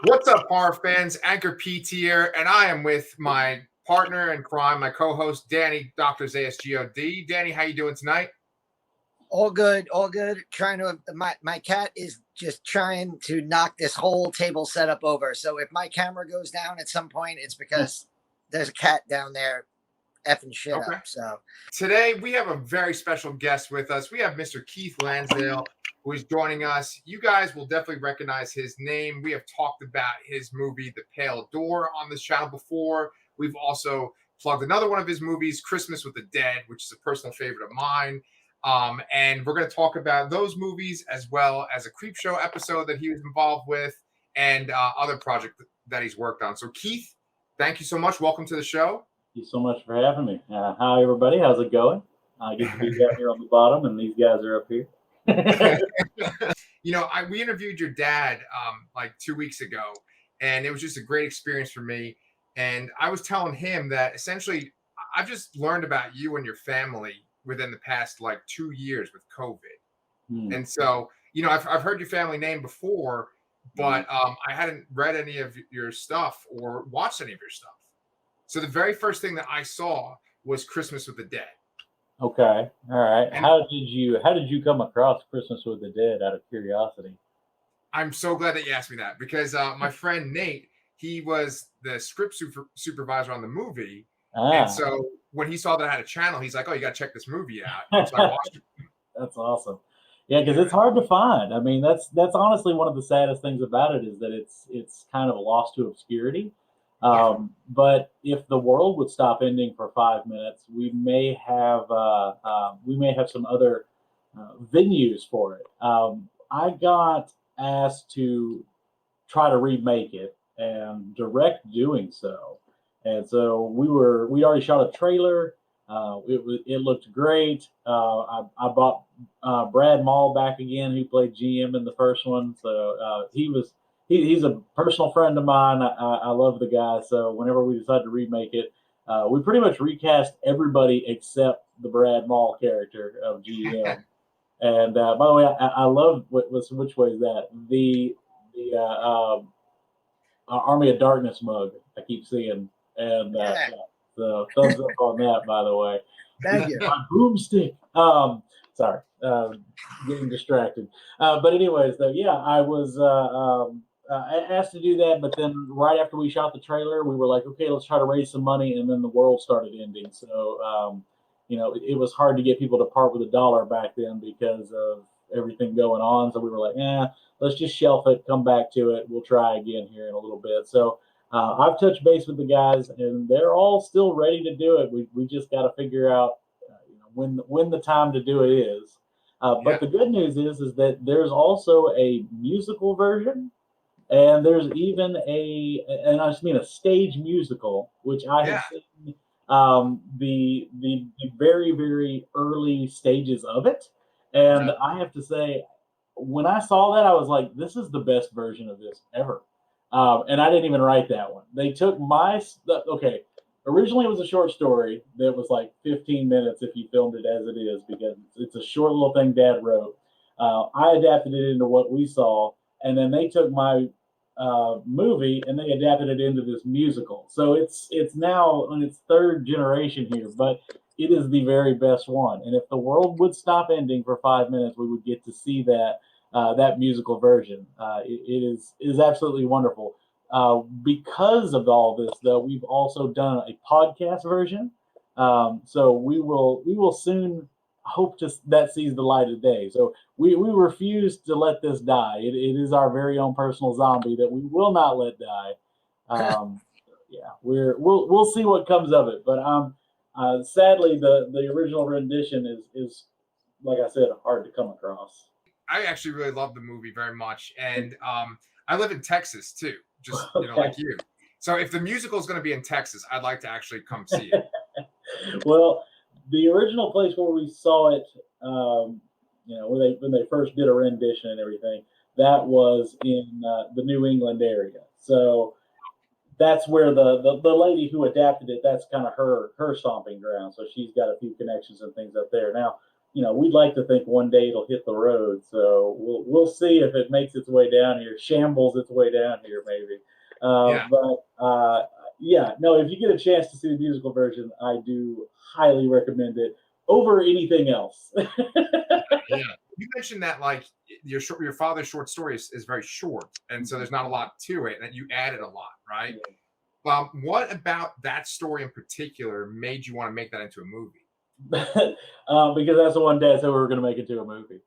What's up, horror fans? Anchorpete here, and I am with my partner in crime, my co-host, Danny, Dr. ASGOD. Danny, how you doing tonight? All good, all good. Trying to my cat is just trying to knock this whole table setup over. So if my camera goes down at some point, it's because there's a cat down there effing shit up. So today we have a very special guest with us. We have Mr. Keith Lansdale, who is joining us. You guys will definitely recognize his name. We have talked about his movie, The Pale Door, on this channel before. We've also plugged another one of his movies, Christmas with the Dead, which is a personal favorite of mine. And we're going to talk about those movies as well as a Creepshow episode that he was involved with and other projects that he's worked on. So, Keith, thank you so much. Welcome to the show. Thank you so much for having me. Hi, everybody. How's it going? I get to be down here on the bottom, and these guys are up here. We interviewed your dad like 2 weeks ago, and it was just a great experience for me. And I was telling him that essentially I've just learned about you and your family within the past like 2 years with COVID. And so, I've heard your family name before, but I hadn't read any of your stuff or watched any of your stuff. So the very first thing that I saw was Christmas with the Dead. Okay. All right. And how did you come across Christmas with the Dead, out of curiosity? I'm so glad that you asked me that, because my friend Nate, he was the script supervisor on the movie. And so when he saw that I had a channel, he's like, "Oh, you got to check this movie out." So I watched it. That's awesome. Yeah, because it's hard to find. I mean, that's honestly one of the saddest things about it, is that it's kind of lost to obscurity. But if the world would stop ending for 5 minutes, we may have some other venues for it. I got asked to try to remake it and direct doing so, and so we already shot a trailer. It looked great. I bought Brad Mall back again, who played GM in the first one. So he's a personal friend of mine. I love the guy. So whenever we decided to remake it, we pretty much recast everybody except the Brad Mall character of GM. And by the way, I love which way is that? The Army of Darkness mug I keep seeing, and so thumbs up on that, by the way. thank you. My boomstick. Sorry, getting distracted. But anyways, though, yeah, I was asked to do that. But then right after we shot the trailer, we were like, okay, let's try to raise some money, and then the world started ending. So it was hard to get people to part with $1 back then because of everything going on. So we were like, let's just shelf it, come back to it. We'll try again here in a little bit. So I've touched base with the guys, and they're all still ready to do it. We just got to figure out when the time to do it is. But the good news is that there's also a musical version, and there's even and I just mean a stage musical, which I have seen the very, very early stages of it. And I have to say, when I saw that, I was like, this is the best version of this ever. And I didn't even write that one. They took originally it was a short story that was like 15 minutes if you filmed it as it is, because it's a short little thing Dad wrote. I adapted it into what we saw, and then they took my movie and they adapted it into this musical. So it's now on its third generation here, but it is the very best one. And if the world would stop ending for 5 minutes, we would get to see that musical version. It is absolutely wonderful. Because of all this, though, we've also done a podcast version. So we will soon hope that sees the light of day. So we refuse to let this die. It is our very own personal zombie that we will not let die. We'll see what comes of it. But sadly, the original rendition is, like I said, hard to come across. I actually really love the movie very much, and I live in Texas too, just like you. So if the musical is going to be in Texas, I'd like to actually come see it. Well, the original place where we saw it, when they first did a rendition and everything, that was in the New England area. So that's where the lady who adapted it, that's kind of her stomping ground. So she's got a few connections and things up there. Now, we'd like to think one day it'll hit the road. So we'll see if it makes its way down here, shambles its way down here, maybe. Yeah. But yeah, no, if you get a chance to see the musical version, I do highly recommend it over anything else. Yeah. You mentioned that like your father's short story is very short, and so there's not a lot to it, and that you added a lot, right? What about that story in particular made you want to make that into a movie? Because that's the one Dad said we were going to make it to a movie.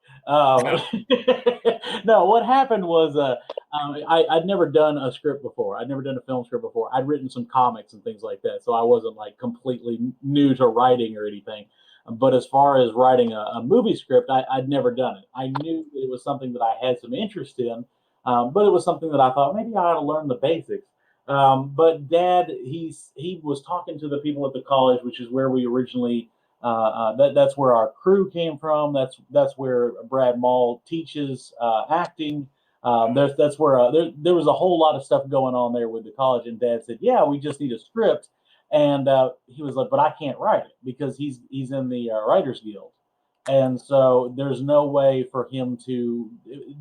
No, what happened was I'd never done a script before. I'd never done a film script before. I'd written some comics and things like that, so I wasn't like completely new to writing or anything. But as far as writing a movie script, I'd never done it. I knew it was something that I had some interest in, but it was something that I thought maybe I ought to learn the basics. But Dad, he was talking to the people at the college, which is where we originally that's where our crew came from. That's where Brad Mall teaches acting. That's where there was a whole lot of stuff going on there with the college. And Dad said, "Yeah, we just need a script." And he was like, "But I can't write it because he's in the Writers Guild, and so there's no way for him to.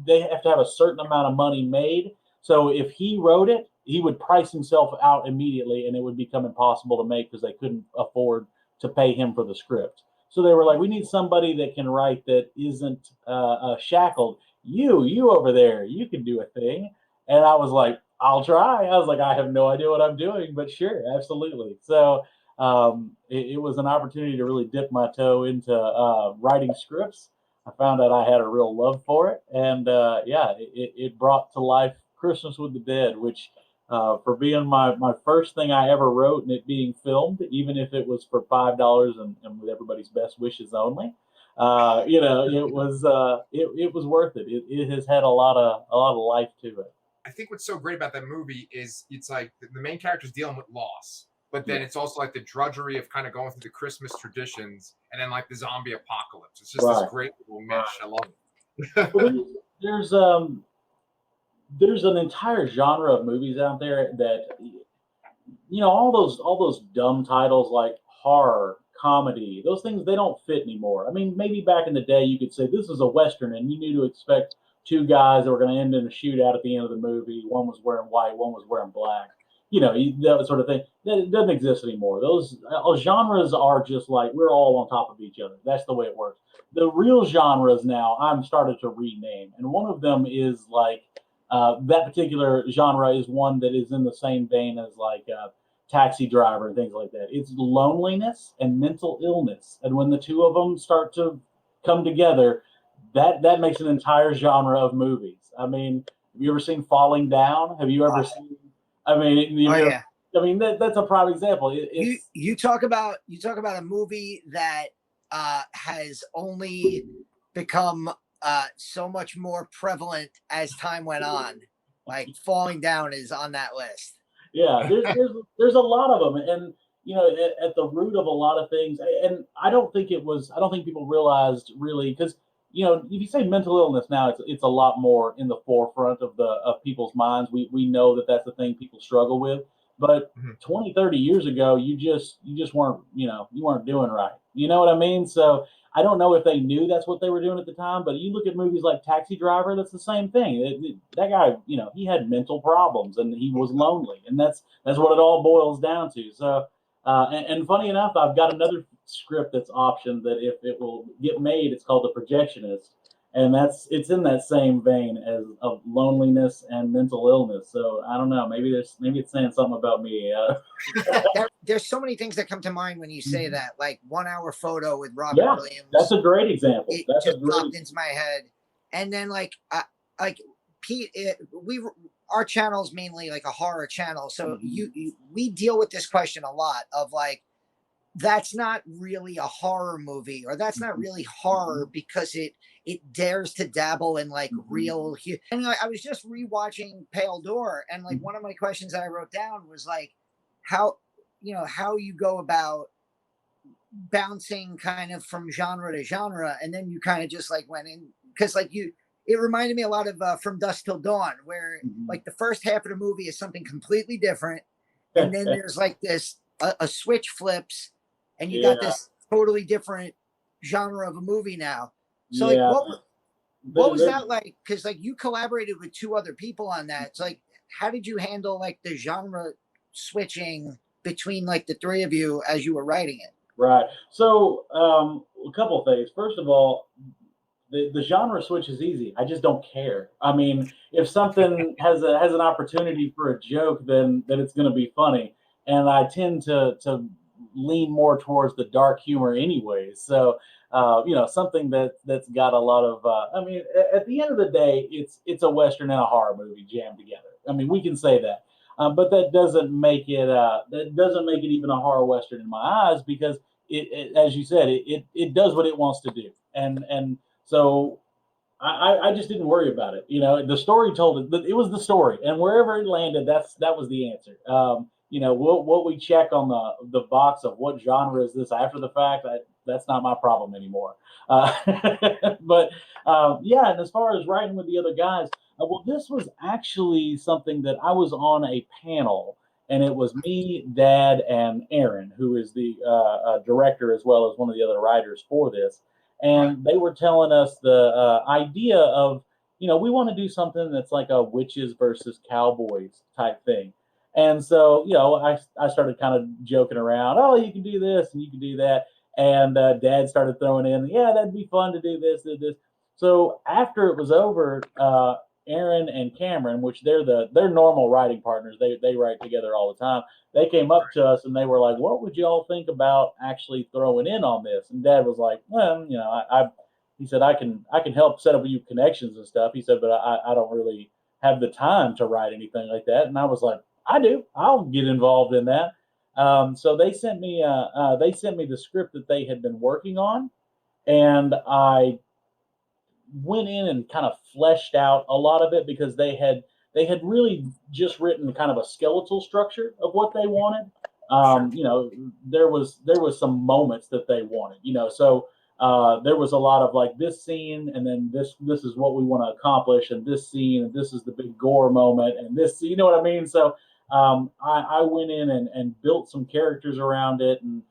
They have to have a certain amount of money made. So if he wrote it, he would price himself out immediately, and it would become impossible to make because they couldn't afford to pay him for the script. So they were like, we need somebody that can write that isn't shackled. You over there, you can do a thing." And I was like, I'll try. I was like, I have no idea what I'm doing, but sure, absolutely. So it was an opportunity to really dip my toe into writing scripts. I found out I had a real love for it. And yeah, it brought to life Christmas with the Dead, which for being my first thing I ever wrote and it being filmed, even if it was for $5 and with everybody's best wishes only, it was worth it. It has had a lot of life to it. I think what's so great about that movie is it's like the main character's dealing with loss, but then it's also like the drudgery of kind of going through the Christmas traditions and then like the zombie apocalypse. It's just this great little mesh. I love it. Well, there's an entire genre of movies out there that all those dumb titles like horror, comedy, those things they don't fit anymore. I mean, maybe back in the day you could say this is a western and you knew to expect two guys that were going to end in a shootout at the end of the movie. One was wearing white, one was wearing black. That sort of thing. That doesn't exist anymore. Those genres are just like we're all on top of each other. That's the way it works. The real genres now I'm started to rename, and one of them is like that particular genre is one that is in the same vein as like Taxi Driver and things like that. It's loneliness and mental illness, and when the two of them start to come together, that makes an entire genre of movies. I mean, have you ever seen Falling Down? Have you ever seen? I mean, yeah. I mean that's a prime example. You talk about a movie that has only become so much more prevalent as time went on. Like Falling Down is on that list. Yeah, there's a lot of them, and at the root of a lot of things. And I don't think people realized really because if you say mental illness now, it's a lot more in the forefront of people's minds. We know that that's the thing people struggle with. But 20, 30 years ago, you just weren't you weren't doing right. You know what I mean? So I don't know if they knew that's what they were doing at the time, but you look at movies like Taxi Driver, that's the same thing. That guy, he had mental problems and he was lonely, and that's what it all boils down to. So, and funny enough, I've got another script that's optioned that if it will get made, it's called The Projectionist, and it's in that same vein as of loneliness and mental illness. So I don't know, maybe it's saying something about me. There's so mane things that come to mind when you say that, like 1 Hour Photo with Robin Williams. That's a great example. It just popped into my head. And then like Pete, our channel is mainly like a horror channel. So we deal with this question a lot of like, that's not really a horror movie, or that's not really horror because it dares to dabble in like real. And I was just rewatching Pale Door, and like one of my questions that I wrote down was like, how you go about bouncing kind of from genre to genre, and then you kind of just like went in because like it reminded me a lot of From Dusk Till Dawn, where like the first half of the movie is something completely different, and then there's like this a switch flips, and you got this totally different genre of a movie now. So Yeah. like, what was that like? Because like you collaborated with two other people on that. It's like, how did you handle like the genre switching between like the three of you as you were writing it? Right. So, a couple of things. First of all, the genre switch is easy. I just don't care. I mean, if something has an opportunity for a joke, then it's going to be funny, and I tend to lean more towards the dark humor, anyways. So, something that's got a lot of. I mean, at the end of the day, it's a western and a horror movie jammed together. I mean, we can say that. But that doesn't make it even a horror western in my eyes, because as you said, it does what it wants to do, and so I just didn't worry about it. The story told it. It was the story, and wherever it landed, that was the answer. What we check on the box of what genre is this after the fact, that's not my problem anymore. But yeah, and as far as writing with the other guys, well, this was actually something that I was on a panel, and it was me, Dad, and Aaron, who is the director as well as one of the other writers for this. And they were telling us the idea of, we want to do something that's like a witches versus cowboys type thing. And so, I started kind of joking around. Oh, you can do this and you can do that. And Dad started throwing in, yeah, that'd be fun to do this, do this. So after it was over, Aaron and Cameron, which they're normal writing partners, they write together all the time. They came up to us and they were like, "What would y'all think about actually throwing in on this?" And Dad was like, "Well, he said, I can help set up you connections and stuff." He said, "But I don't really have the time to write anything like that." And I was like, "I do. I'll get involved in that." So they sent me the script that they had been working on, and I went in and kind of fleshed out a lot of it, because they had really just written kind of a skeletal structure of what they wanted. There was some moments that they wanted, so there was a lot of like this scene, and then this is what we want to accomplish, and this scene, and this is the big gore moment, and this, you know what I mean? So I went in and built some characters around it, and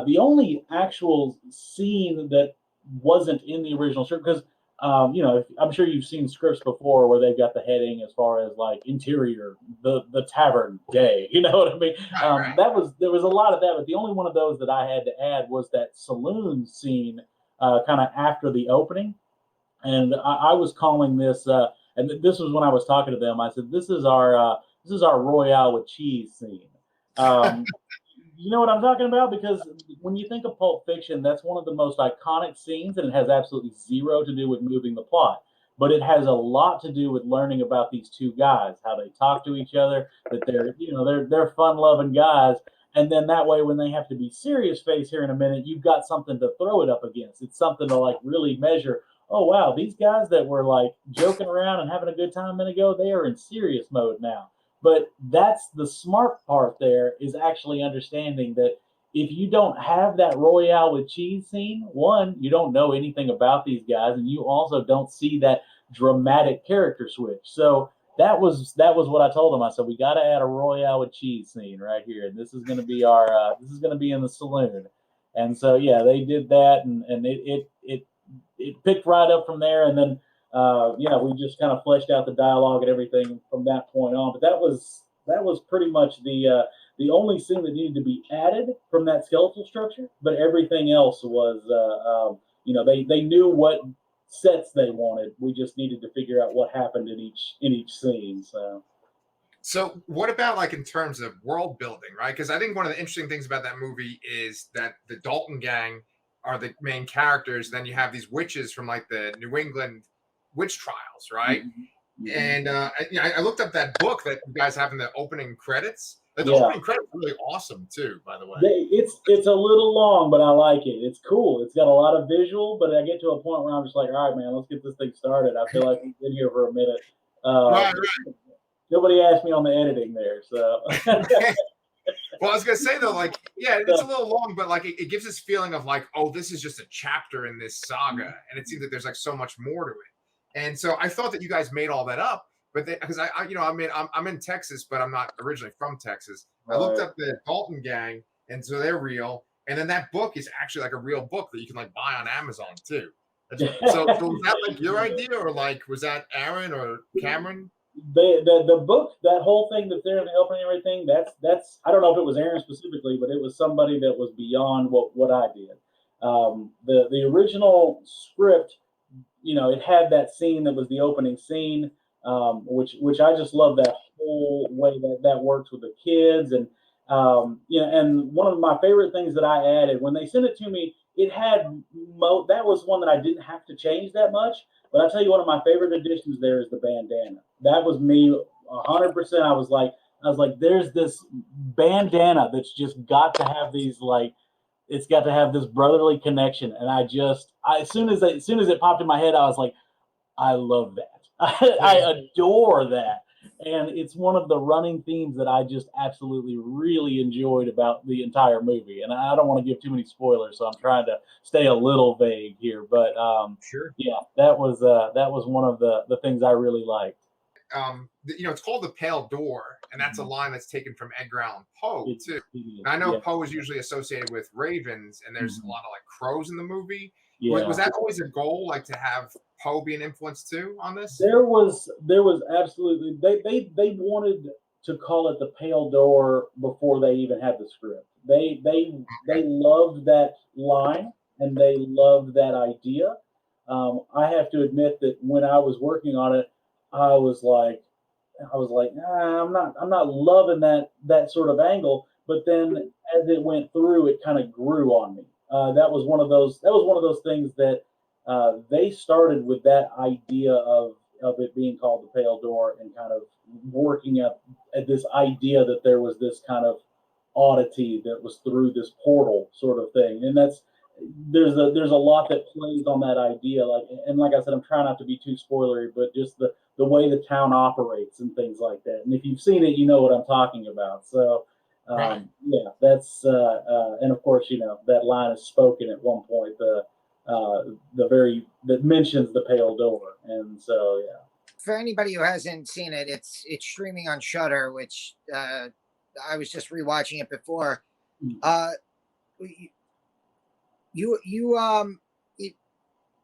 the only actual scene that wasn't in the original script, because I'm sure you've seen scripts before where they've got the heading as far as like interior, the tavern day. You know what I mean? Right. There was a lot of that, but the only one of those that I had to add was that saloon scene, kind of after the opening, and I was calling this, and this was when I was talking to them. I said, "This is our Royale with cheese scene." You know what I'm talking about? Because when you think of Pulp Fiction, that's one of the most iconic scenes, and it has absolutely zero to do with moving the plot. But it has a lot to do with learning about these two guys, how they talk to each other, that they're fun-loving guys, and then that way, when they have to be serious face here in a minute, you've got something to throw it up against. It's something to like really measure. Oh wow, these guys that were like joking around and having a good time a minute ago, they are in serious mode now. But that's the smart part there, is actually understanding that if you don't have that Royale with cheese scene, one, you don't know anything about these guys, and you also don't see that dramatic character switch. So that was what I told them. I said, we got to add a Royale with cheese scene right here, and this is going to be this is going to be in the saloon. And so yeah, they did that, and it picked right up from there, and then we just kind of fleshed out the dialogue and everything from that point on. But that was pretty much the only thing that needed to be added from that skeletal structure. But everything else was, they knew what sets they wanted. We just needed to figure out what happened in each scene. So what about like in terms of world building, right? Because I think one of the interesting things about that movie is that the Dalton gang are the main characters. Then you have these witches from like the New England witch trials, right? Mm-hmm. And I looked up that book that you guys have in the opening credits. Like, the opening credits are really awesome too, by the way. It's a little long, but I like it. It's cool. It's got a lot of visual, but I get to a point where I'm just like, all right, man, let's get this thing started. I feel like we've been here for a minute. Right. Nobody asked me on the editing there, so. Well, I was gonna say though, like, yeah, it's a little long, but like it gives this feeling of like, oh, this is just a chapter in this saga, and it seems that there's like so much more to it. And so I thought that you guys made all that up, but because I'm in Texas, but I'm not originally from Texas. I looked up the Dalton gang, and so they're real. And then that book is actually like a real book that you can like buy on Amazon too. So was that like your idea, or like was that Aaron or Cameron? The book, that whole thing that's there in the opening and everything, that's I don't know if it was Aaron specifically, but it was somebody that was beyond what I did. The original script, it had that scene that was the opening scene, which I just love that whole way that works with the kids. And and one of my favorite things that I added when they sent it to me, it had that was one that I didn't have to change that much. But I tell you, one of my favorite additions there is the bandana. That was me 100%. I was like, there's this bandana that's just got to have these like, it's got to have this brotherly connection. And as soon as it popped in my head, I was like, I love that. I adore that. And it's one of the running themes that I just absolutely really enjoyed about the entire movie. And I don't want to give too many spoilers, so I'm trying to stay a little vague here. But Sure. yeah, that was one of the things I really liked. It's called The Pale Door, and that's a line that's taken from Edgar Allan Poe too. And I know Yeah. Poe is usually associated with ravens, and there's a lot of like crows in the movie. Yeah. Was that always a goal, like to have Poe be an influence too on this? There was absolutely, they wanted to call it The Pale Door before they even had the script. They loved that line and they loved that idea. I have to admit that when I was working on it, I was like, nah, I'm not loving that sort of angle. But then as it went through, it kind of grew on me. That was one of those things that they started with that idea of it being called The Pale Door, and kind of working at this idea that there was this kind of oddity that was through this portal sort of thing. And there's a lot that plays on that idea. Like I said, I'm trying not to be too spoilery, but just the way the town operates and things like that. And if you've seen it, you know what I'm talking about. So Right. yeah, that's and of course, that line is spoken at one point. That mentions the pale door, and so yeah. For anybody who hasn't seen it, it's streaming on Shutter, which I was just rewatching it before. Uh, it,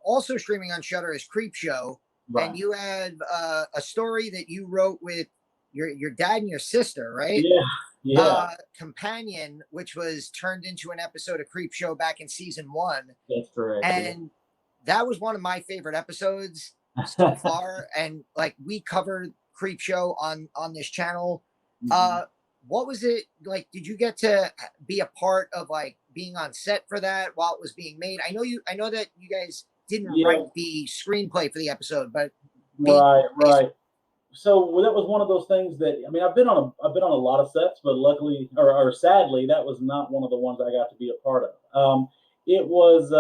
also streaming on Shutter is Creepshow, Right. and you had a story that you wrote with your dad and your sister, right? Yeah, Companion, which was turned into an episode of Creepshow back in season 1, that's correct. and that was one of my favorite episodes so far. And like, we covered Creepshow on this channel. What was it like? Did you get to be a part of like being on set for that while it was being made? I know that you guys didn't write the screenplay for the episode, but right. So that was one of those things that, I mean, I've been on a lot of sets, but luckily or sadly, that was not one of the ones I got to be a part of. It was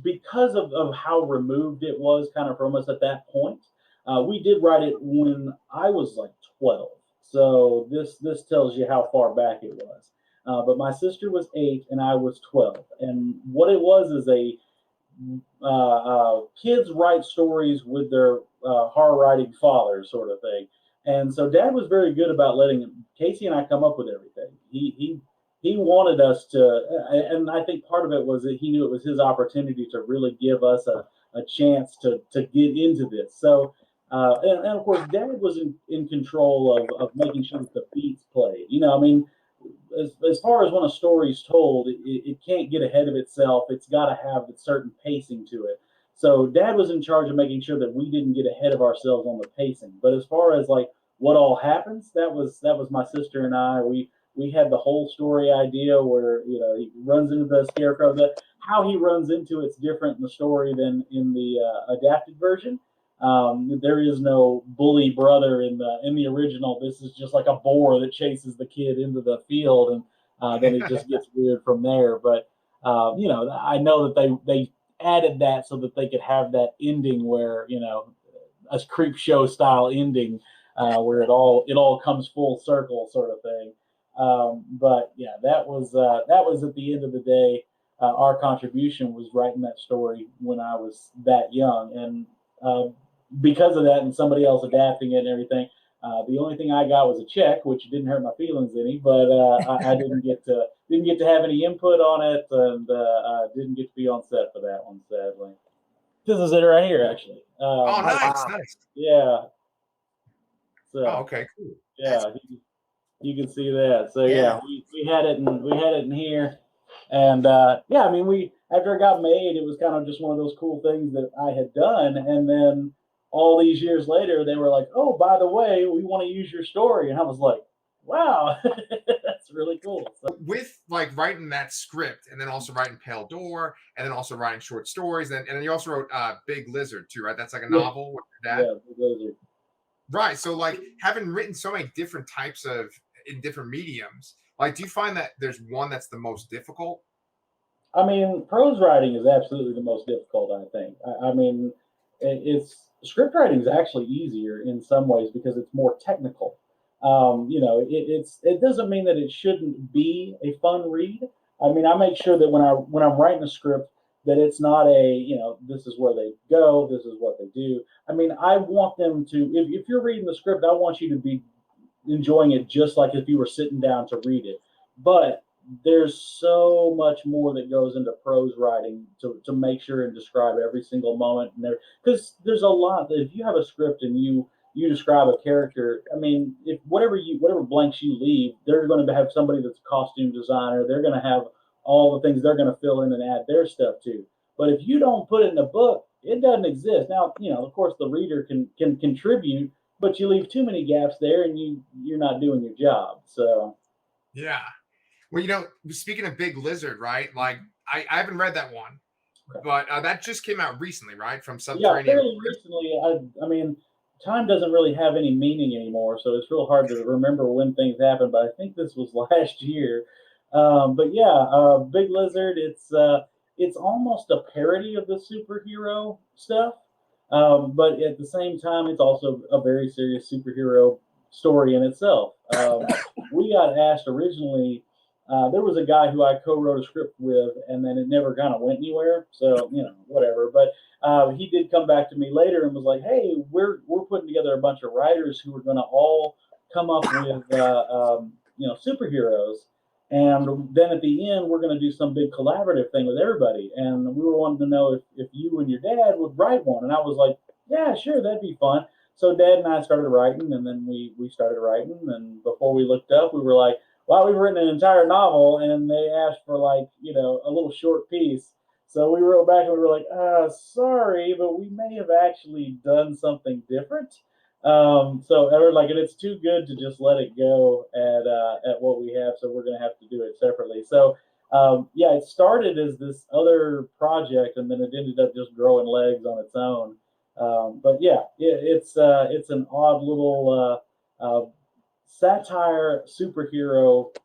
because of how removed it was kind of from us at that point. We did write it when I was like 12, so this tells you how far back it was. But my sister was 8 and I was 12, and what it was is kids write stories with their horror writing father sort of thing. And so Dad was very good about letting Casey and I come up with everything. He wanted us to, and I think part of it was that he knew it was his opportunity to really give us a chance to get into this. So and of course Dad was in control of making sure that the beats played. I mean, as far as when a story's told, it can't get ahead of itself. It's got to have a certain pacing to it. So Dad was in charge of making sure that we didn't get ahead of ourselves on the pacing. But as far as like what all happens, that was my sister and I. We had the whole story idea where he runs into the scarecrow. How he runs into it's different in the story than in the adapted version. There is no bully brother in the original. This is just like a boar that chases the kid into the field, and then it just gets weird from there. But I know that they added that so that they could have that ending where a Creepshow style ending where it all comes full circle sort of thing. But yeah, that was at the end of the day. Our contribution was writing that story when I was that young, and because of that and somebody else adapting it and everything, the only thing I got was a check, which didn't hurt my feelings any, but I didn't get to didn't get to have any input on it, and didn't get to be on set for that one, sadly. This is it right here, actually. Oh, nice, wow. nice. Yeah. So, Oh, okay, cool. yeah, you can see that. So Yeah. we had it in here, and yeah, I mean, we after it got made, it was kind of just one of those cool things that I had done, and then all these years later, they were like, "Oh, by the way, we want to use your story," and I was like, "Wow, that's really cool." So, With like writing that script and then also writing Pale Door and then also writing short stories and then you also wrote Big Lizard too, right? That's like a yeah, novel with your dad. yeah, those are. Right. So like having written so many different types of in different mediums, like do you find that there's one that's the most difficult? I mean, prose writing is absolutely the most difficult, I think. I mean, it's script writing is actually easier in some ways because it's more technical. It doesn't mean that it shouldn't be a fun read. I mean, I make sure that when I'm writing a script that it's not a this is where they go, this is what they do. I mean, I want them to if you're reading the script, I want you to be enjoying it just like if you were sitting down to read it. But there's so much more that goes into prose writing to make sure and describe every single moment and there because there's a lot that if you have a script and you describe a character, I mean, if whatever blanks you leave, they're going to have somebody that's a costume designer, they're going to have all the things they're going to fill in and add their stuff to. But if you don't put it in the book, it doesn't exist. Now, of course the reader can contribute, but you leave too many gaps there and you're not doing your job. So Yeah. Well, speaking of Big Lizard, right? Like I haven't read that one, but that just came out recently, right? From yeah, Subterranean. fairly recently. I mean, time doesn't really have any meaning anymore, so it's real hard to remember when things happen. But I think this was last year. But yeah, Big Lizard. It's almost a parody of the superhero stuff, but at the same time, it's also a very serious superhero story in itself. We got asked originally. There was a guy who I co-wrote a script with, and then it never kind of went anywhere. So whatever. But he did come back to me later and was like, "Hey, we're putting together a bunch of writers who are going to all come up with superheroes, and then at the end we're going to do some big collaborative thing with everybody." And we were wanting to know if you and your dad would write one, and I was like, "Yeah, sure, that'd be fun." So Dad and I started writing, and then we started writing, and before we looked up, we were like, "Wow, we've written an entire novel," and they asked for like a little short piece. So we wrote back and we were like, sorry, but we may have actually done something different. So ever like, and it's too good to just let it go at what we have. So we're going to have to do it separately. So yeah, it started as this other project, and then it ended up just growing legs on its own. But yeah, it's an odd little satire superhero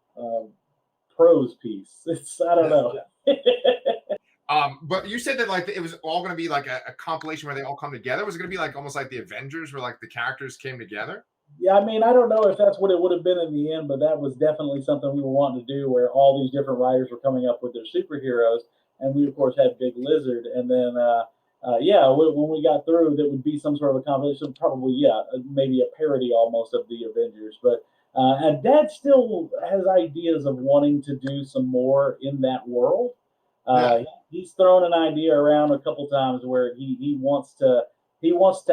prose piece. I don't know. But you said that like it was all going to be like a compilation where they all come together. Was it going to be like almost like the Avengers, where like the characters came together? Yeah, I mean, I don't know if that's what it would have been in the end, but that was definitely something we were wanting to do, where all these different writers were coming up with their superheroes, and we of course had Big Lizard, and then yeah, when we got through, that would be some sort of a compilation, probably maybe a parody almost of the Avengers, but. And Dad still has ideas of wanting to do some more in that world. Yeah. He's thrown an idea around a couple times where he wants to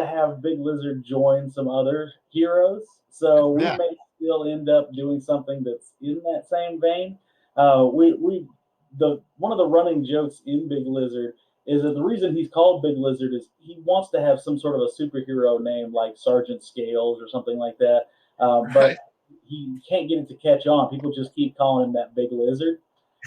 have Big Lizard join some other heroes. So we Yeah. may still end up doing something that's in that same vein. We the one of the running jokes in Big Lizard is that the reason he's called Big Lizard is he wants to have some sort of a superhero name like Sergeant Scales or something like that. But Right. he can't get it to catch on. People just keep calling him that Big Lizard.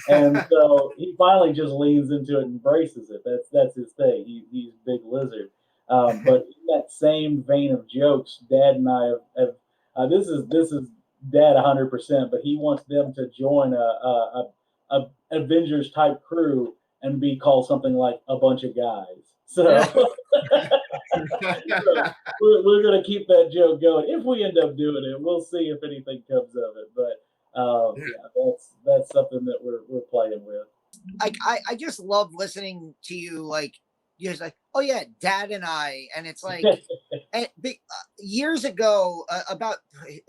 And so he finally just leans into it and embraces it. That's his thing. He's Big Lizard. But in that same vein of jokes, Dad and I have this is Dad 100%, but he wants them to join a Avengers type crew and be called something like a bunch of guys. So, so we're going to keep that joke going. If we end up doing it, we'll see if anything comes of it. But yeah, that's something that we're playing with. I just love listening to you. Like you're just like, oh yeah, Dad and I, and it's like, years ago, about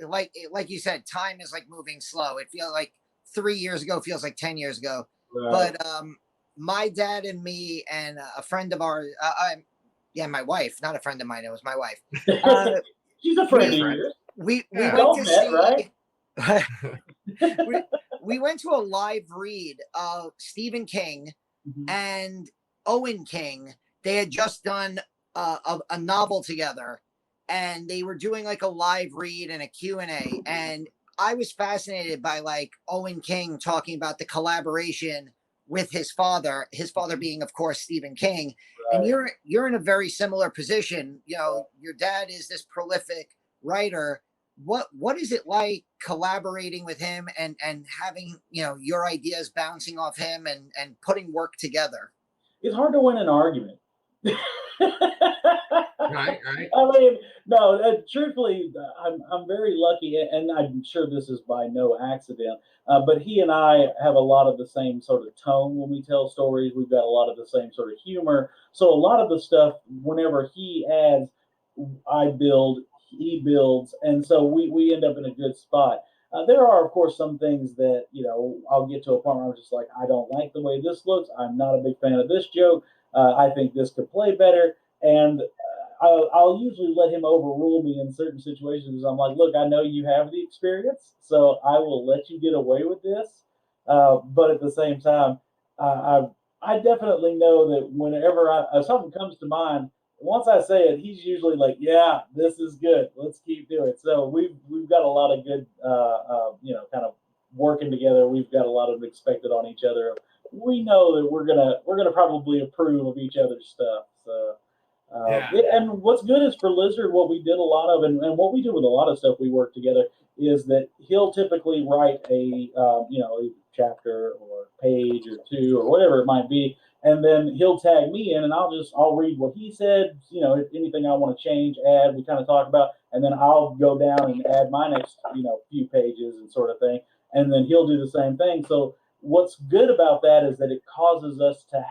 like you said, time is like moving slow. It feels like 3 years ago, feels like 10 years ago. Right. But my dad and me and a friend of ours, yeah, my wife, not a friend of mine, it was my wife. She's a friend of we yours. we Yeah. went to Met, right? see we went to a live read of Stephen King Mhm. and Owen King. They had just done a novel together, and they were doing like a live read and a Q&A. And I was fascinated by like Owen King talking about the collaboration with his father being, of course, Stephen King. And Right. you're in a very similar position. You know, your dad is this prolific writer. What is it like collaborating with him and having, you know, your ideas bouncing off him and putting work together? It's hard to win an argument. Right, right. I mean, no. Truthfully, I'm very lucky, and I'm sure this is by no accident. But he and I have a lot of the same sort of tone when we tell stories. We've got a lot of the same sort of humor. So a lot of the stuff, whenever he adds, I build, he builds, and so we end up in a good spot. There are, of course, some things that I'll get to a point where I'm just like, I don't like the way this looks. I'm not a big fan of this joke. I think this could play better, and I'll usually let him overrule me in certain situations. I'm like, look, I know you have the experience, so I will let you get away with this. But at the same time, I definitely know that whenever if something comes to mind, once I say it, he's usually like, yeah, this is good. Let's keep doing it. So we've got a lot of good, kind of working together. We've got a lot of expected on each other. We know that we're gonna probably approve of each other's stuff. So. Yeah. And what's good is for Lizard, what we did a lot of, and what we do with a lot of stuff we work together is that he'll typically write a chapter or page or two or whatever it might be, and then he'll tag me in, and I'll read what he said. If anything I want to change, add, we kind of talk about, and then I'll go down and add my next few pages and sort of thing, and then he'll do the same thing. So what's good about that is that it causes us to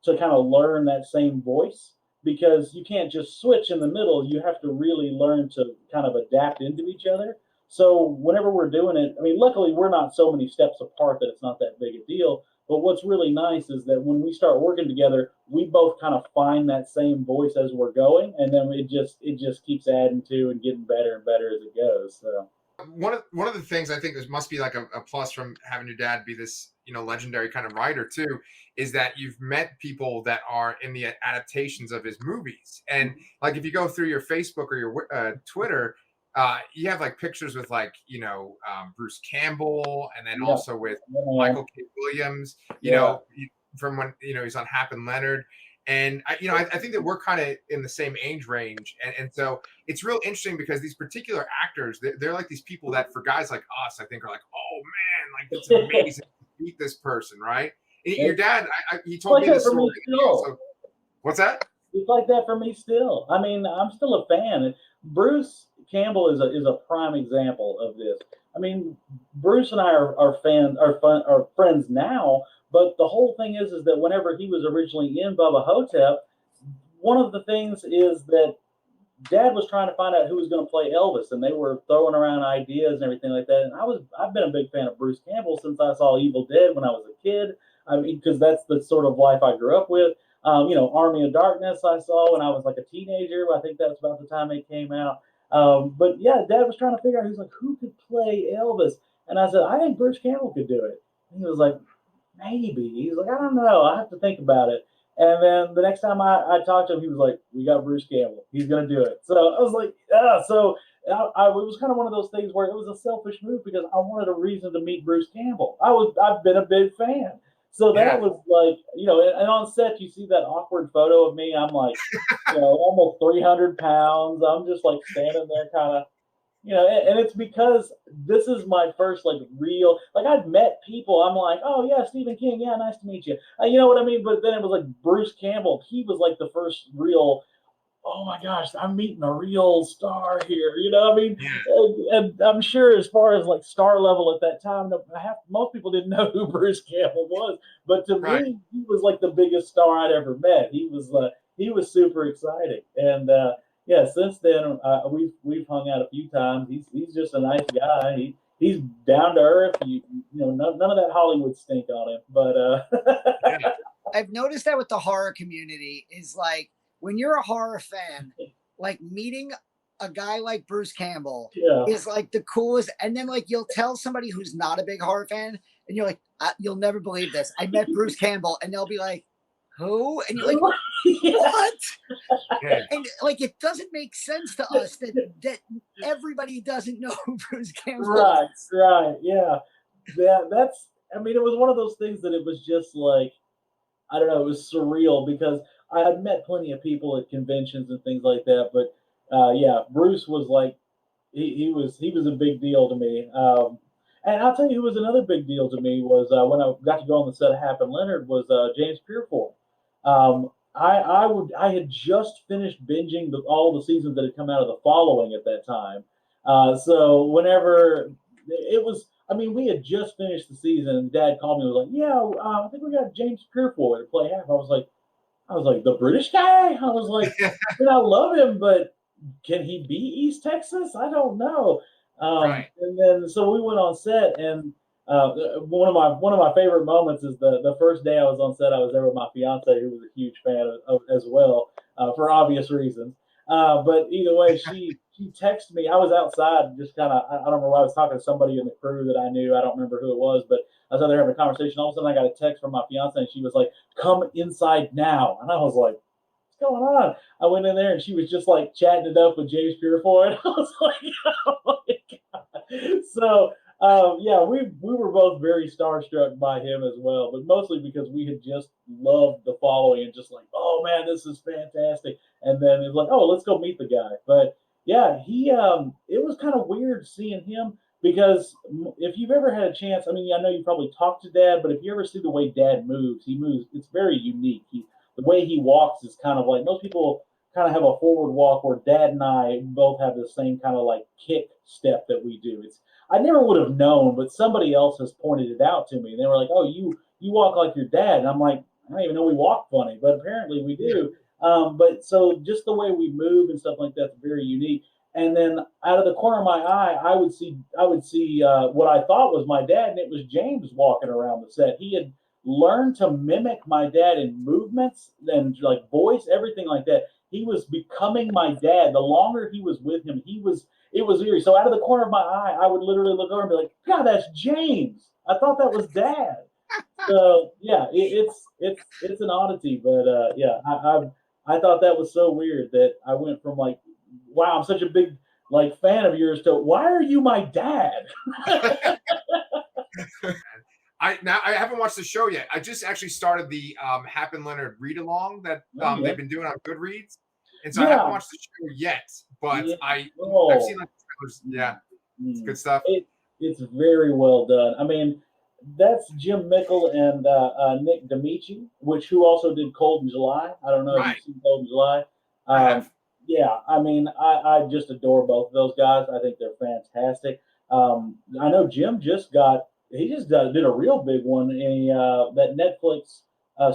kind of learn that same voice because you can't just switch in the middle. You have to really learn to kind of adapt into each other. So whenever we're doing it, I mean, luckily we're not so many steps apart that it's not that big a deal. But what's really nice is that when we start working together, we both kind of find that same voice as we're going, and then it just keeps adding to and getting better and better as it goes. So One of the things I think there must be like a plus from having your dad be this legendary kind of writer too is that you've met people that are in the adaptations of his movies. And like if you go through your Facebook or your Twitter, you have like pictures with like Bruce Campbell, and then yeah, also with yeah, Michael K. Williams, yeah. from when he's on Hap and Leonard. And I think that we're kind of in the same age range, and so it's real interesting because these particular actors, they're like these people that for guys like us, I think are like, oh man, like it's amazing to meet this person, right? And your dad, he It's told like me the that for story. me still. What's that? It's like that for me still. I mean, I'm still a fan. Bruce Campbell is a prime example of this. I mean, Bruce and I are fans, are friends now. But the whole thing is that whenever he was originally in Bubba Hotep, one of the things is that Dad was trying to find out who was going to play Elvis, and they were throwing around ideas and everything like that. And I've been a big fan of Bruce Campbell since I saw Evil Dead when I was a kid. I mean, because that's the sort of life I grew up with. Army of Darkness I saw when I was like a teenager. I think that's about the time it came out. But yeah, Dad was trying to figure out, he's like, who could play Elvis? And I said, I think Bruce Campbell could do it. And he was like, maybe. He's like, I don't know. I have to think about it. And then the next time I talked to him, he was like, we got Bruce Campbell. He's going to do it. So I was like, yeah. So it was kind of one of those things where it was a selfish move because I wanted a reason to meet Bruce Campbell. I've been a big fan. So that was like, and on set, you see that awkward photo of me. I'm like, almost 300 pounds. I'm just like standing there kind of, and it's because this is my first like real, like I've met people. I'm like, oh yeah, Stephen King, yeah, nice to meet you. You know what I mean? But then it was like Bruce Campbell. He was like the first real. Oh my gosh, I'm meeting a real star here. You know what I mean? And I'm sure as far as like star level at that time, most people didn't know who Bruce Campbell was. But to Right. me, he was like the biggest star I'd ever met. He was super exciting. And yeah, since then we've hung out a few times. He's just a nice guy. he's down to earth. You know, none of that Hollywood stink on him. But Yeah. I've noticed that with the horror community is like when you're a horror fan, like meeting a guy like Bruce Campbell is like the coolest. And then like you'll tell somebody who's not a big horror fan, and you're like, you'll never believe this. I met Bruce Campbell, and they'll be like, who? And you're like, what? Yeah. And like it doesn't make sense to us that everybody doesn't know who Bruce Campbell is. Right, yeah. That's. I mean, it was one of those things that it was just like, I don't know, it was surreal because I had met plenty of people at conventions and things like that, but yeah, Bruce was like he was a big deal to me. And I'll tell you who was another big deal to me was when I got to go on the set of Hap and Leonard was James Purefoy. I had just finished binging all the seasons that had come out of the following at that time. So whenever it was, I mean, we had just finished the season, and Dad called me and was like, "Yeah, I think we got James Purefoy to play Hap." I was like, the British guy. I was like, I love him, but can he be East Texas? I don't know. Right. And then so we went on set, and one of my favorite moments is the first day I was on set. I was there with my fiance, who was a huge fan of as well, for obvious reasons. But either way, she texted me. I was outside, just kind of, I don't remember. I was talking to somebody in the crew that I knew. I don't remember who it was, but I was out there having a conversation. All of a sudden, I got a text from my fiance, and she was like, "Come inside now." And I was like, "What's going on?" I went in there, and she was just like chatting it up with James Purefoy. And I was like, "Oh my god!" So yeah, we were both very starstruck by him as well, but mostly because we had just loved the following and just like, "Oh man, this is fantastic." And then it's like, "Oh, let's go meet the guy." But yeah, he it was kind of weird seeing him because if you've ever had a chance, I mean, I know you probably talked to Dad, but if you ever see the way Dad moves, he moves. It's very unique. The way he walks is kind of like most people kind of have a forward walk, where Dad and I both have the same kind of like kick step that we do. It's I never would have known, but somebody else has pointed it out to me. And they were like, "Oh, you walk like your dad." And I'm like, "I don't even know we walk funny, but apparently we do." But so just the way we move and stuff like that's very unique. And then out of the corner of my eye, I would see what I thought was my dad, and it was James walking around the set. He had learned to mimic my dad in movements and like voice, everything like that. He was becoming my dad. The longer he was with him, it was eerie. So out of the corner of my eye, I would literally look over and be like, "God, that's James. I thought that was Dad." So yeah, it's an oddity, but yeah, I thought that was so weird that I went from like, "Wow, I'm such a big like fan of yours," to "Why are you my dad?" I haven't watched the show yet. I just actually started the Hap and Leonard read along that they've been doing on Goodreads, and so I haven't watched the show yet. But I've seen like trailers. Yeah, it's good stuff. It's very well done. I mean, that's Jim Mickle and Nick D'Amici, who also did Cold in July. I don't know if you've seen Cold in July. Yeah, I mean, I just adore both of those guys. I think they're fantastic. I know Jim did a real big one in that Netflix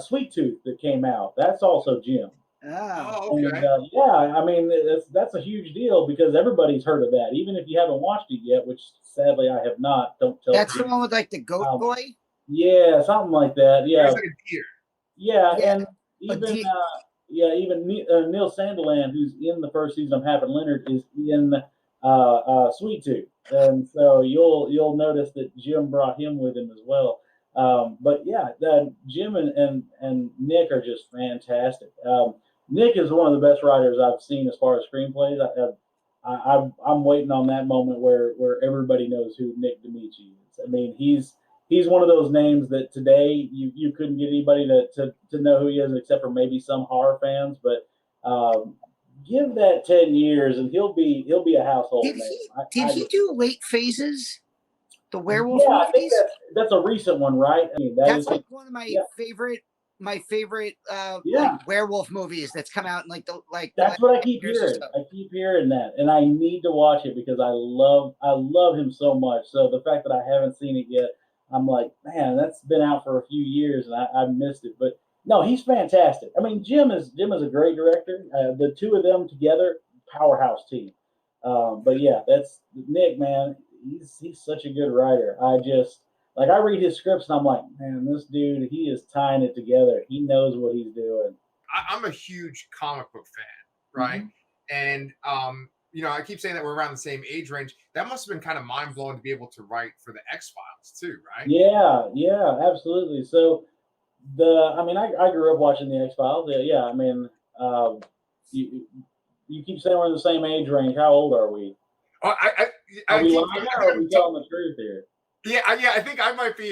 Sweet Tooth that came out. That's also Jim. Oh, okay. And, yeah, I mean that's a huge deal because everybody's heard of that, even if you haven't watched it yet, which sadly I have not. Don't tell. That's the one with like the goat boy. Yeah, something like that. Yeah, like a deer. Yeah, and even even Neil Sandiland, who's in the first season of Hap and Leonard, is in Sweet Tooth, and so you'll notice that Jim brought him with him as well. But yeah, Jim and Nick are just fantastic. Nick is one of the best writers I've seen as far as screenplays. I'm waiting on that moment where everybody knows who Nick D'Amici is. I mean, he's one of those names that today you couldn't get anybody to know who he is except for maybe some horror fans. But give that 10 years and he'll be a household name. Did he do Late Phases? The werewolf movies? I think that's a recent one, right? I mean, that's like one of my favorite like werewolf movies that's come out in that's what I keep hearing. I keep hearing that, and I need to watch it because I love him so much. So the fact that I haven't seen it yet, I'm like, man, that's been out for a few years and I missed it. But no, he's fantastic. I mean, Jim is a great director. The two of them together, powerhouse team. But yeah, that's Nick, man. he's such a good writer. I just like I read his scripts and I'm like, man, this dude, he is tying it together. He knows what he's doing. I'm a huge comic book fan, right? Mm-hmm. And I keep saying that we're around the same age range. That must have been kind of mind blowing to be able to write for the X Files too, right? Yeah, absolutely. So I mean, I grew up watching the X Files. Yeah, I mean, uh, you you keep saying we're in the same age range. How old are we? Oh, Are I we keep, lying I or think are we telling the truth here? yeah. I think I might be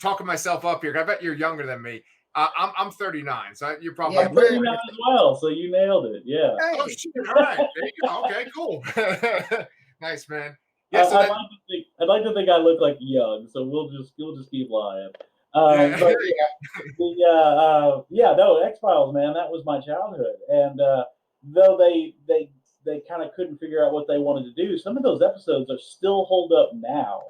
talking myself up here. I bet you're younger than me. I'm 39, so you're probably. Yeah, I'm 39 as well, so you nailed it. Yeah. Oh Hey, shit! All right, there you go. Okay, cool. Nice, man. Yeah. So I'd then, like to think I look like young, so we'll just keep lying. yeah, But there you yeah, no, X Files, man, that was my childhood, and though they kind of couldn't figure out what they wanted to do, some of those episodes are still hold up now.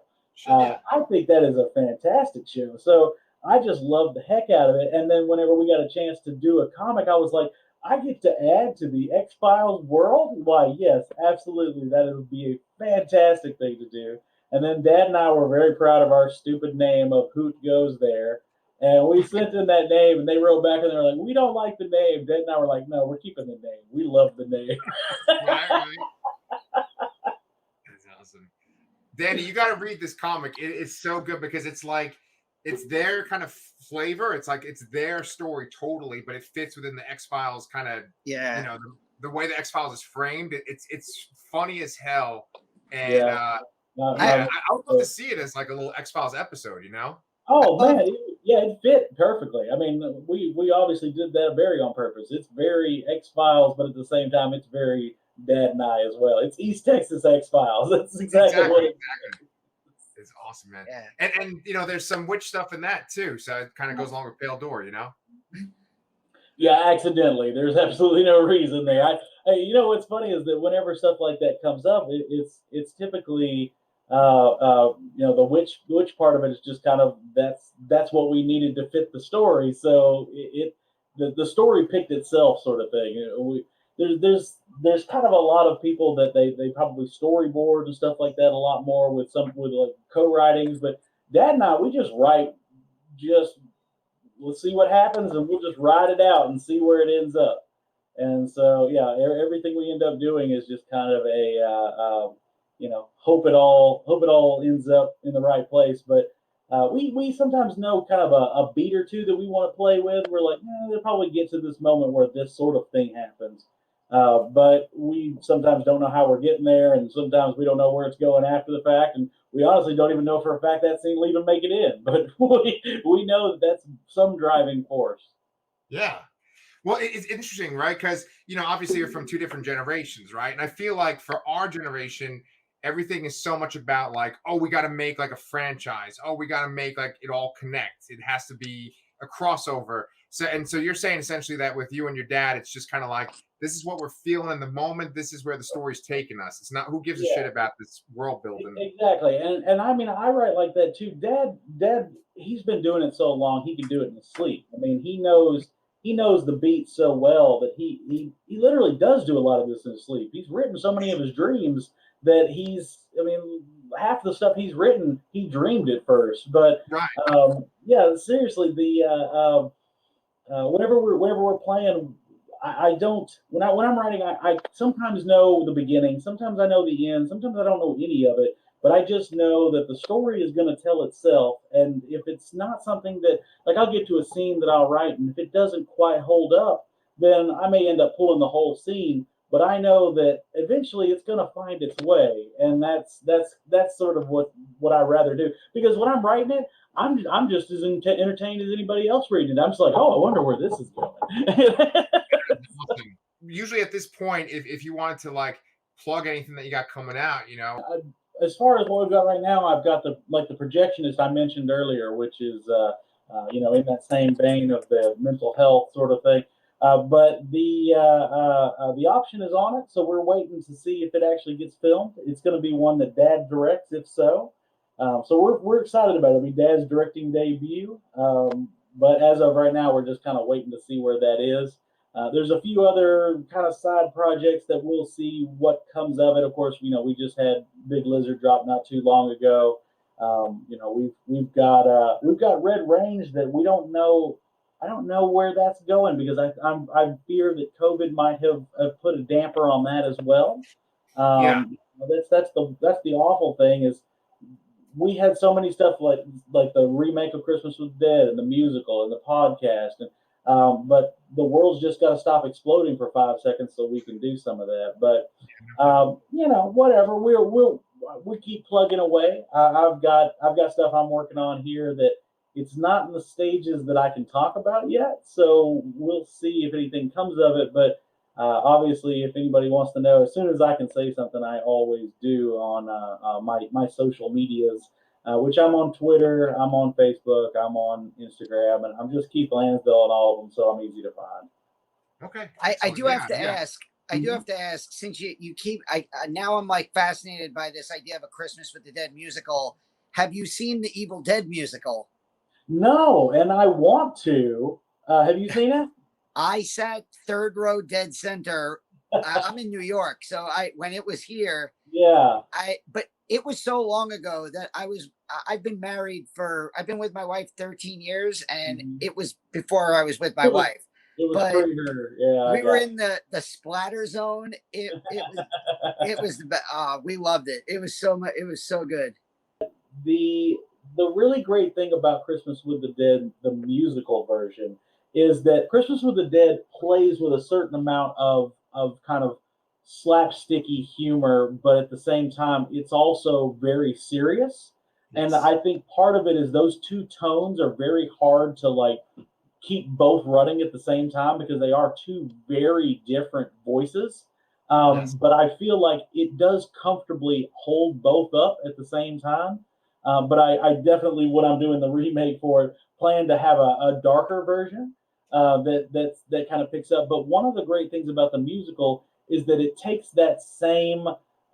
go. Yeah. I think that is a fantastic show. So I just loved the heck out of it. And then whenever we got a chance to do a comic, I was like, I get to add to the X Files world. Why, yes, absolutely, that would be a fantastic thing to do. And then Dad and I were very proud of our stupid name of Hoot Goes There. And we sent in that name, and they wrote back, and they're like, "We don't like the name." Dad and I were like, "No, we're keeping the name. We love the name." Right. That's awesome. Danny, you got to read this comic. It's so good because it's like it's their kind of flavor. It's like it's their story totally, but it fits within the X Files kind of, yeah. the way the X Files is framed. It's funny as hell, and Yeah. yeah, I would love to see it as like a little X Files episode. Oh love man, yeah, it fit perfectly. I mean, we obviously did that very on purpose. It's very X Files, but at the same time, it's very Dad and I as well. It's East Texas X Files. That's exactly what it Exactly. It's awesome, man. Yeah. And there's some witch stuff in that too, so it kind of goes along with Pale Door. Yeah, accidentally. There's absolutely no reason there. What's funny is that whenever stuff like that comes up, it's typically the witch part of it is just kind of that's what we needed to fit the story. So the story picked itself, sort of thing. There's kind of a lot of people that they probably storyboard and stuff like that a lot more with like co-writings, but Dad and I, we just write, just let's see what happens, and we'll just ride it out and see where it ends up. And so yeah, everything we end up doing is just kind of a hope it all ends up in the right place. But we sometimes know kind of a beat or two that we want to play with. We're like, they'll probably get to this moment where this sort of thing happens. But we sometimes don't know how we're getting there, and sometimes we don't know where it's going after the fact, and we honestly don't even know for a fact that scene will even make it in. But we know that that's some driving force. Yeah. Well, it's interesting, right? Because obviously you're from two different generations, right? And I feel like for our generation, everything is so much about like, oh, we got to make like a franchise. Oh, we got to make like it all connect. It has to be a crossover. So you're saying essentially that with you and your dad, it's just kind of like this is what we're feeling in the moment. This is where the story's taking us. It's not who gives a shit about this world building. Exactly, and I mean I write like that too. Dad, he's been doing it so long he can do it in his sleep. I mean he knows the beat so well that he literally does do a lot of this in his sleep. He's written so many of his dreams that half the stuff he's written he dreamed it first. But right. yeah, seriously, whenever we're playing, I don't when I'm writing, I sometimes know the beginning, sometimes I know the end, sometimes I don't know any of it, but I just know that the story is going to tell itself. And if it's not something that, like, I'll get to a scene that I'll write, and if it doesn't quite hold up, then I may end up pulling the whole scene. But I know that eventually it's going to find its way, and that's sort of what I rather do, because when I'm writing it, I'm just as entertained as anybody else reading it. I'm just like, oh, I wonder where this is going. Usually at this point, if you wanted to like plug anything that you got coming out, as far as what we've got right now, I've got the projectionist I mentioned earlier, which is in that same vein of the mental health sort of thing. But the option is on it, so we're waiting to see if it actually gets filmed. It's going to be one that Dad directs, if so. So we're excited about it. It'll be Dad's directing debut. But as of right now, we're just kind of waiting to see where that is. There's a few other kind of side projects that we'll see what comes of it. Of course, we just had Big Lizard drop not too long ago. We've got Red Range that we don't know. I don't know where that's going because I fear that COVID might have put a damper on that as well. Yeah. That's the awful thing is we had so many stuff like the remake of Christmas with the Dead and the musical and the podcast, and but the world's just got to stop exploding for 5 seconds so we can do some of that. But whatever. We keep plugging away. I've got stuff I'm working on here that it's not in the stages that I can talk about yet. So we'll see if anything comes of it. But obviously, if anybody wants to know, as soon as I can say something, I always do on my social medias, which I'm on Twitter, I'm on Facebook, I'm on Instagram, and I'm just Keith Lansdale on all of them, so I'm easy to find. Okay. I do have to ask. I do have to ask, since you keep, now I'm like fascinated by this idea of a Christmas with the Dead musical. Have you seen the Evil Dead musical? No, and I want to. Have you seen it? I sat third row dead center. I'm in New York, so when it was here, Yeah. But it was so long ago that I've been with my wife 13 years, and it was before I was with my wife. It was But her. Yeah. we were in the splatter zone. It was we loved it. It was so good. The really great thing about Christmas with the Dead, the musical version, is that Christmas with the Dead plays with a certain amount of kind of slapsticky humor, but at the same time, it's also very serious. And I think part of it is those two tones are very hard to like keep both running at the same time because they are two very different voices. But I feel like it does comfortably hold both up at the same time. But I definitely, when I'm doing the remake for it, plan to have a darker version that kind of picks up. But one of the great things about the musical is that it takes that same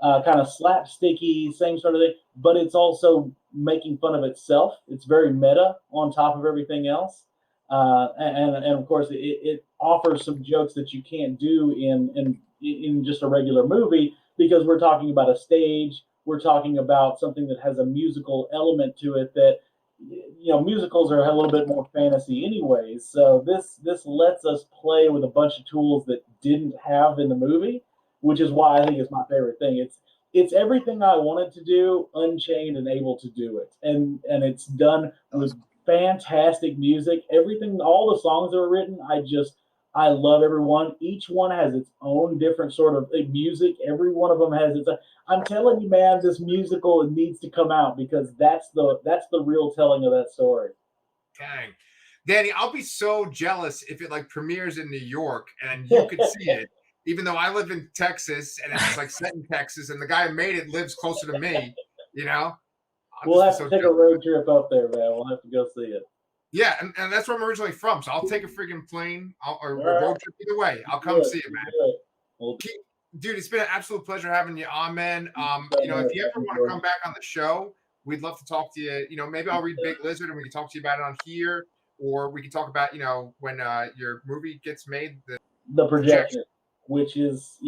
kind of slapsticky, same sort of thing, but it's also making fun of itself. It's very meta on top of everything else. And of course, it offers some jokes that you can't do in just a regular movie because we're talking about a stage. We're talking about something that has a musical element to it that, musicals are a little bit more fantasy anyways. So this lets us play with a bunch of tools that didn't have in the movie, which is why I think it's my favorite thing. It's everything I wanted to do, unchained and able to do it. And it's done with fantastic music. Everything, all the songs that are written, I love every one. Each one has its own different sort of music. Every one of them has its own. I'm telling you, man, this musical needs to come out because that's the real telling of that story. Dang. Danny, I'll be so jealous if it like premieres in New York and you could see it, even though I live in Texas and it's like set in Texas and the guy who made it lives closer to me, We'll have to take a road trip up there, man. We'll have to go see it. Yeah, and that's where I'm originally from, so I'll take a freaking plane or road trip either way. I'll come see it, man. Well, dude, it's been an absolute pleasure having you on, man. If you ever want to come back on the show, we'd love to talk to you. Maybe I'll read Big Lizard and we can talk to you about it on here, or we can talk about, when your movie gets made, the projection, which is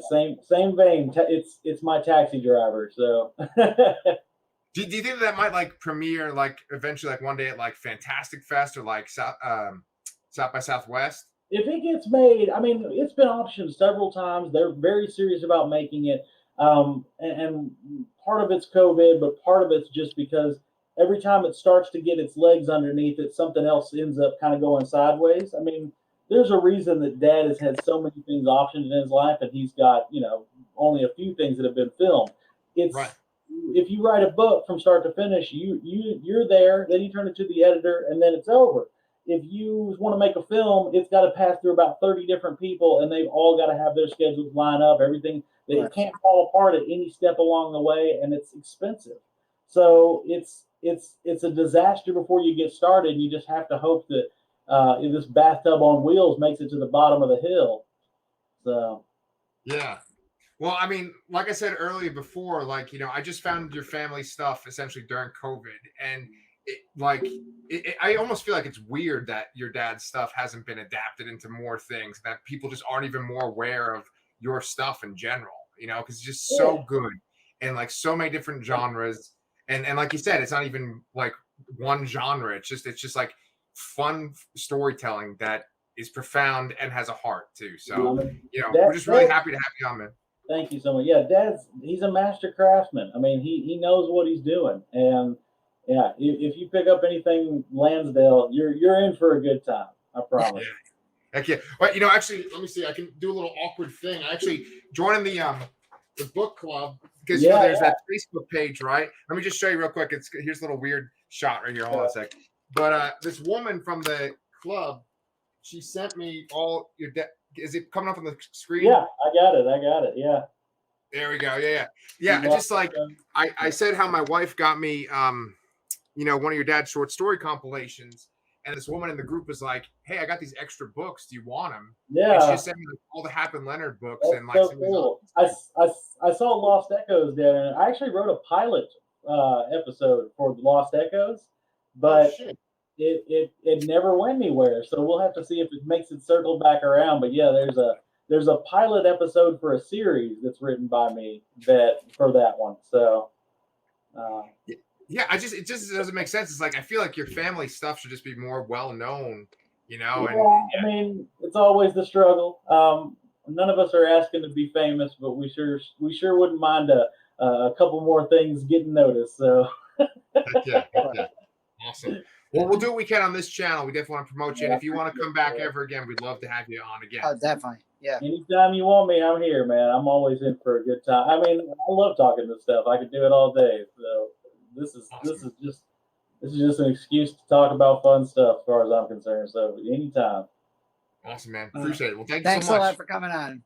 same vein. It's my taxi driver, so. Do you think that might like premiere like eventually like one day at like Fantastic Fest or like South by Southwest? If it gets made, I mean, it's been optioned several times. They're very serious about making it. And part of it's COVID, but part of it's just because every time it starts to get its legs underneath it, something else ends up kind of going sideways. I mean, there's a reason that Dad has had so many things optioned in his life, and he's got, only a few things that have been filmed. It's right. If you write a book from start to finish, you're there, then you turn it to the editor, and then it's over. If you want to make a film, it's got to pass through about 30 different people, and they've all got to have their schedules line up, everything. They can't fall apart at any step along the way, and it's expensive. So it's a disaster before you get started. You just have to hope that this bathtub on wheels makes it to the bottom of the hill. So yeah. Well, I mean, like I said earlier before, like, I just found your family stuff essentially during COVID. And I almost feel like it's weird that your dad's stuff hasn't been adapted into more things, that people just aren't even more aware of your stuff in general, because it's just so good and like so many different genres. And like you said, it's not even like one genre. It's just like fun storytelling that is profound and has a heart too. So, we're just really happy to have you on, man. Thank you so much. Yeah, he's a master craftsman. I mean, he knows what he's doing. And yeah, if you pick up anything Lansdale, you're in for a good time. I promise. Heck yeah. But actually, let me see. I can do a little awkward thing. I actually joined the book club because there's that Facebook page, right? Let me just show you real quick. Here's a little weird shot right here. Hold on a sec. But this woman from the club, she sent me all your is it coming up on the screen? Yeah, I got it. Yeah. There we go. Yeah. Just like I said, how my wife got me, one of your dad's short story compilations, and this woman in the group was like, "Hey, I got these extra books. Do you want them?" Yeah. And she just sent me all the Happen Leonard books. That's and like, so cool. I saw Lost Echoes there, and I actually wrote a pilot episode for Lost Echoes, but it never went anywhere. So we'll have to see if it makes it circle back around. But yeah, there's a pilot episode for a series that's written by me for that one. So yeah, it just doesn't make sense. It's like I feel like your family stuff should just be more well known, Yeah, I mean, it's always the struggle. None of us are asking to be famous, but we sure wouldn't mind a couple more things getting noticed. So yeah. Awesome. Well, we'll do what we can on this channel. We definitely want to promote you. And if you want to come back ever again, we'd love to have you on again. Oh, definitely. Yeah. Anytime you want me, I'm here, man. I'm always in for a good time. I mean, I love talking this stuff. I could do it all day. So this is just an excuse to talk about fun stuff as far as I'm concerned. So anytime. Awesome, man. Appreciate it. Well, thanks so much. a lot for coming on.